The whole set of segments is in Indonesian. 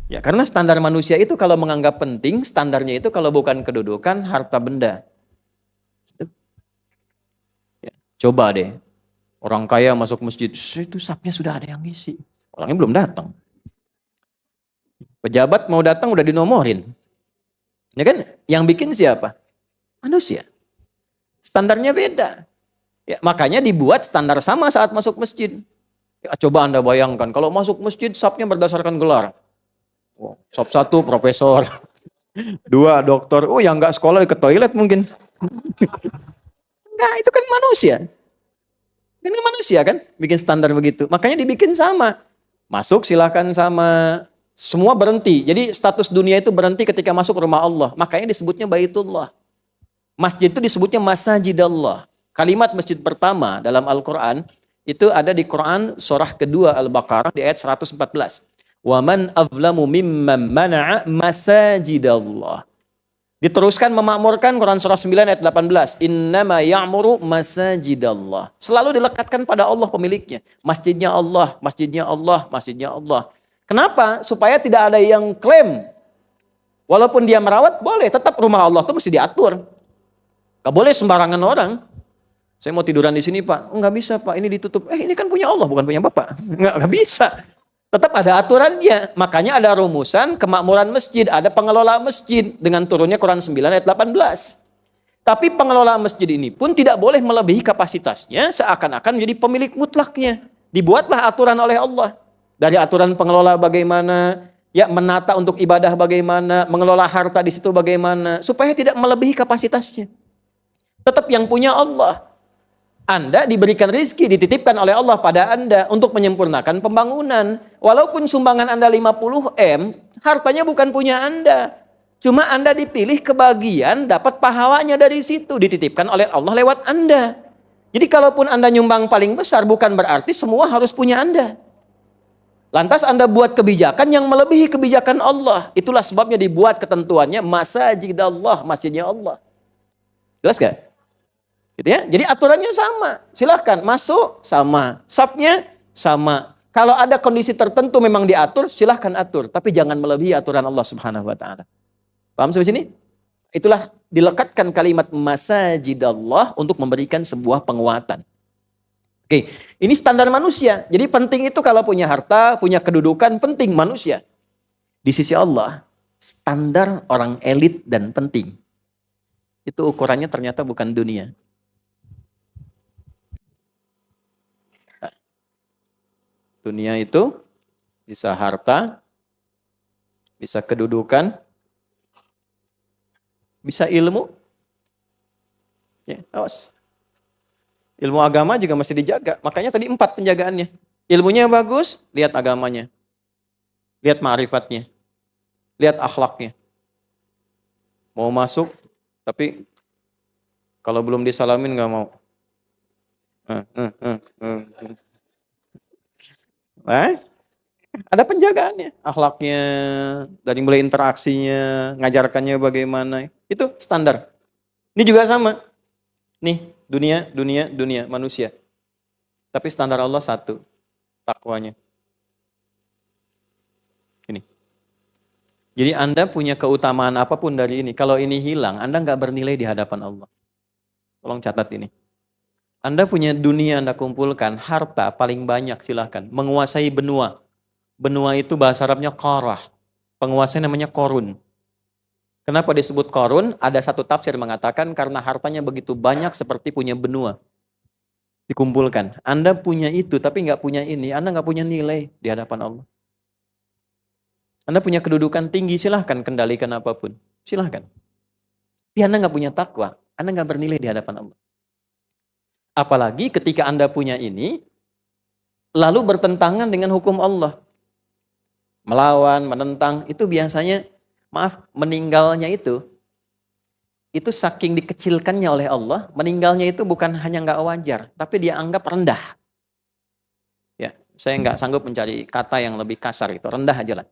Ya, karena standar manusia itu kalau menganggap penting, standarnya itu kalau bukan kedudukan, harta benda. Ya, coba deh, orang kaya masuk masjid, itu sapnya sudah ada yang ngisi. Orangnya belum datang. Pejabat mau datang udah dinomorin. Ya kan? Yang bikin siapa? Manusia. Standarnya beda. Ya, makanya dibuat standar sama saat masuk masjid. Ya, coba Anda bayangkan, kalau masuk masjid sapnya berdasarkan gelar. Oh, sop 1 profesor, 2 dokter. Oh, yang nggak sekolah ke toilet mungkin. Enggak, itu kan manusia. Ini manusia kan bikin standar begitu. Makanya dibikin sama. Masuk silahkan sama. Semua berhenti. Jadi status dunia itu berhenti ketika masuk rumah Allah. Makanya disebutnya Baitullah. Masjid itu disebutnya Masajidallah. Kalimat masjid pertama dalam Al-Quran itu ada di Quran surah kedua Al-Baqarah di ayat 114. Wa man azlamu mimman mana'a masajidallah. Diteruskan memakmurkan Quran surah 9 ayat 18. Innama ya'muru masajidallah. Selalu dilekatkan pada Allah pemiliknya. Masjidnya Allah, masjidnya Allah, masjidnya Allah. Kenapa? Supaya tidak ada yang klaim. Walaupun dia merawat, boleh. Tetap rumah Allah itu mesti diatur. Gak boleh sembarangan orang. Saya mau tiduran di sini Pak. Nggak bisa Pak, ini ditutup. Ini kan punya Allah, bukan punya Bapak. Nggak bisa. Tetap ada aturannya. Makanya ada rumusan kemakmuran masjid, ada pengelola masjid dengan turunnya Quran 9 ayat 18. Tapi pengelola masjid ini pun tidak boleh melebihi kapasitasnya seakan-akan menjadi pemilik mutlaknya. Dibuatlah aturan oleh Allah. Dari aturan pengelola bagaimana, ya menata untuk ibadah bagaimana, mengelola harta di situ bagaimana, supaya tidak melebihi kapasitasnya. Tetap yang punya Allah. Anda diberikan rizki, dititipkan oleh Allah pada Anda untuk menyempurnakan pembangunan. Walaupun sumbangan Anda 50 M, hartanya bukan punya Anda. Cuma Anda dipilih kebagian, dapat pahalanya dari situ, dititipkan oleh Allah lewat Anda. Jadi kalaupun Anda nyumbang paling besar, bukan berarti semua harus punya Anda. Lantas Anda buat kebijakan yang melebihi kebijakan Allah. Itulah sebabnya dibuat ketentuannya Masajidallah, masjidnya Allah. Jelas gak? Gitu ya. Jadi aturannya sama. Silahkan masuk sama. Sapnya sama. Kalau ada kondisi tertentu memang diatur, silahkan atur. Tapi jangan melebihi aturan Allah Subhanahu wa ta'ala. Paham sampai sini? Itulah dilekatkan kalimat Masajidallah untuk memberikan sebuah penguatan. Oke, ini standar manusia. Jadi penting itu kalau punya harta, punya kedudukan, penting manusia. Di sisi Allah, standar orang elit dan penting. Itu ukurannya ternyata bukan dunia. Dunia itu bisa harta, bisa kedudukan, bisa ilmu. Ya, awas. Ilmu agama juga masih dijaga. Makanya tadi 4 penjagaannya. Ilmunya bagus, lihat agamanya. Lihat ma'rifatnya. Lihat akhlaknya. Mau masuk, tapi kalau belum disalamin nggak mau. Ada penjagaannya, akhlaknya, dari mulai interaksinya, ngajarkannya bagaimana, itu standar. Ini juga sama. Nih, dunia, manusia. Tapi standar Allah satu, takwanya. Ini. Jadi Anda punya keutamaan apapun dari ini, kalau ini hilang, Anda nggak bernilai di hadapan Allah. Tolong catat ini. Anda punya dunia Anda kumpulkan, harta paling banyak silahkan. Menguasai benua. Benua itu bahasa Arabnya qarah. Penguasanya namanya Qarun. Kenapa disebut Qarun? Ada satu tafsir mengatakan karena hartanya begitu banyak seperti punya benua. Dikumpulkan. Anda punya itu tapi nggak punya ini. Anda nggak punya nilai di hadapan Allah. Anda punya kedudukan tinggi, silahkan kendalikan apapun. Silahkan. Tapi Anda nggak punya takwa. Anda nggak bernilai di hadapan Allah. Apalagi ketika Anda punya ini, lalu bertentangan dengan hukum Allah. Melawan, menentang, itu biasanya, maaf, meninggalnya itu saking dikecilkannya oleh Allah, meninggalnya itu bukan hanya nggak wajar, tapi dia anggap rendah. Ya, saya nggak sanggup mencari kata yang lebih kasar itu, rendah aja lah.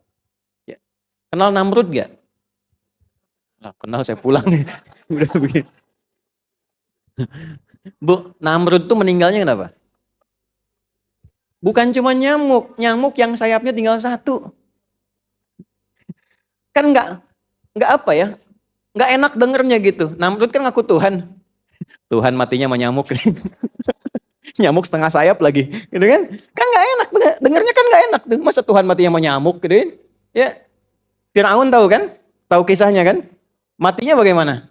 Ya. Kenal Namrud nggak? Nah, kenal, saya pulang nih. Udah begini. Bu, Namrud tuh meninggalnya kenapa? Bukan cuma nyamuk yang sayapnya tinggal 1. Kan nggak apa ya, nggak enak dengernya gitu. Namrud kan ngaku Tuhan. Tuhan matinya sama nyamuk. Nyamuk setengah sayap lagi, gitu kan? Kan nggak enak, dengernya kan nggak enak tuh. Masa Tuhan matinya sama nyamuk, gitu kan? Ya, Firaun tahu kan? Tahu kisahnya kan? Matinya bagaimana?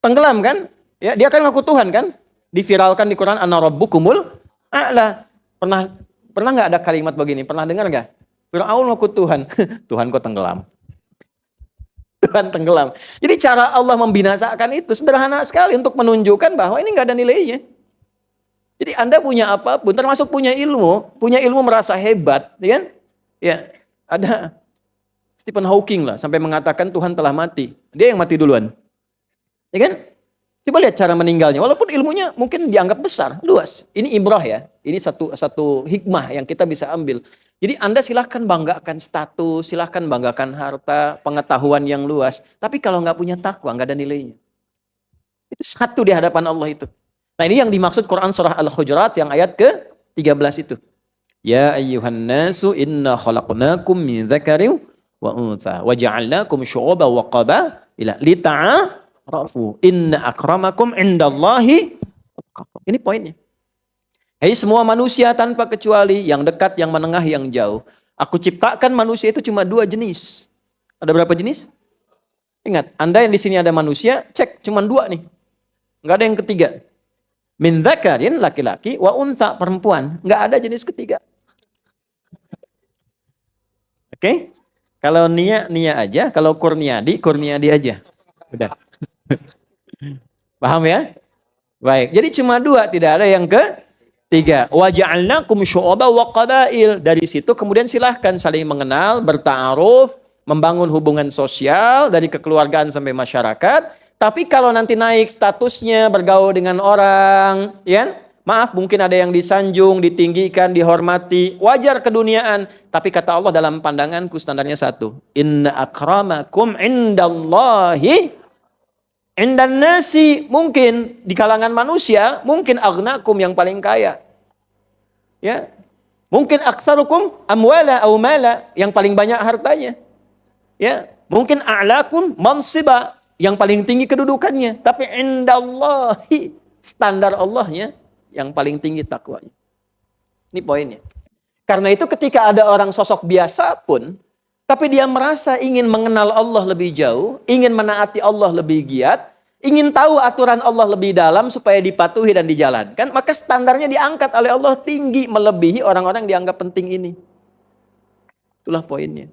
Tenggelam kan? Ya, dia kan ngaku Tuhan kan? Diviralkan di Quran, Ana Rabbukumul A'la. Pernah nggak ada kalimat begini? Pernah dengar nggak? Firaun ngaku Tuhan, Tuhan kok tenggelam? Tuhan tenggelam. Jadi cara Allah membinasakan itu sederhana sekali untuk menunjukkan bahwa ini nggak ada nilainya. Jadi Anda punya apapun, termasuk punya ilmu merasa hebat, ya kan? Ya, ada Stephen Hawking lah sampai mengatakan Tuhan telah mati. Dia yang mati duluan. Ya kan? Coba lihat cara meninggalnya. Walaupun ilmunya mungkin dianggap besar, luas. Ini ibrah ya. Ini satu hikmah yang kita bisa ambil. Jadi Anda silahkan banggakan status, silahkan banggakan harta, pengetahuan yang luas. Tapi kalau nggak punya takwa, nggak ada nilainya. Itu satu di hadapan Allah itu. Nah ini yang dimaksud Quran surah Al-Hujurat yang ayat ke-13 itu. Ya ayyuhan nasu inna khalaqnakum min dzakarin wa untha wa ja'alnakum syu'uban wa qabaila lita'arafu inna akramakum indallahi atqakum. Ini poinnya. Hei semua manusia tanpa kecuali, yang dekat, yang menengah, yang jauh. Aku ciptakan manusia itu cuma 2 jenis. Ada berapa jenis? Ingat, Anda yang di sini ada manusia, cek cuma 2 nih. Enggak ada yang ketiga. Min dzakarin laki-laki wa untha perempuan. Enggak ada jenis ketiga. Oke? Kalau Nia aja, kalau Kurniadi aja. Udah. Paham ya? Baik. Jadi cuma 2, tidak ada yang ketiga. Wa ja'alnakum syu'uban wa qabail. Dari situ kemudian silahkan saling mengenal, berta'aruf, membangun hubungan sosial dari kekeluargaan sampai masyarakat. Tapi kalau nanti naik statusnya, bergaul dengan orang, ya, maaf mungkin ada yang disanjung, ditinggikan, dihormati, wajar keduniaan. Tapi kata Allah dalam pandanganku standarnya 1. Inna akramakum indallahi indan nasi. Mungkin di kalangan manusia, mungkin aghnakum yang paling kaya. Ya. Mungkin aktsarukum amwala aw mala, yang paling banyak hartanya. Ya. Mungkin a'lakum mansiba, yang paling tinggi kedudukannya, tapi indallahi, standar Allahnya yang paling tinggi takwanya. Ini poinnya. Karena itu ketika ada orang sosok biasa pun, tapi dia merasa ingin mengenal Allah lebih jauh, ingin menaati Allah lebih giat, ingin tahu aturan Allah lebih dalam supaya dipatuhi dan dijalankan, maka standarnya diangkat oleh Allah tinggi melebihi orang-orang yang dianggap penting ini. Itulah poinnya.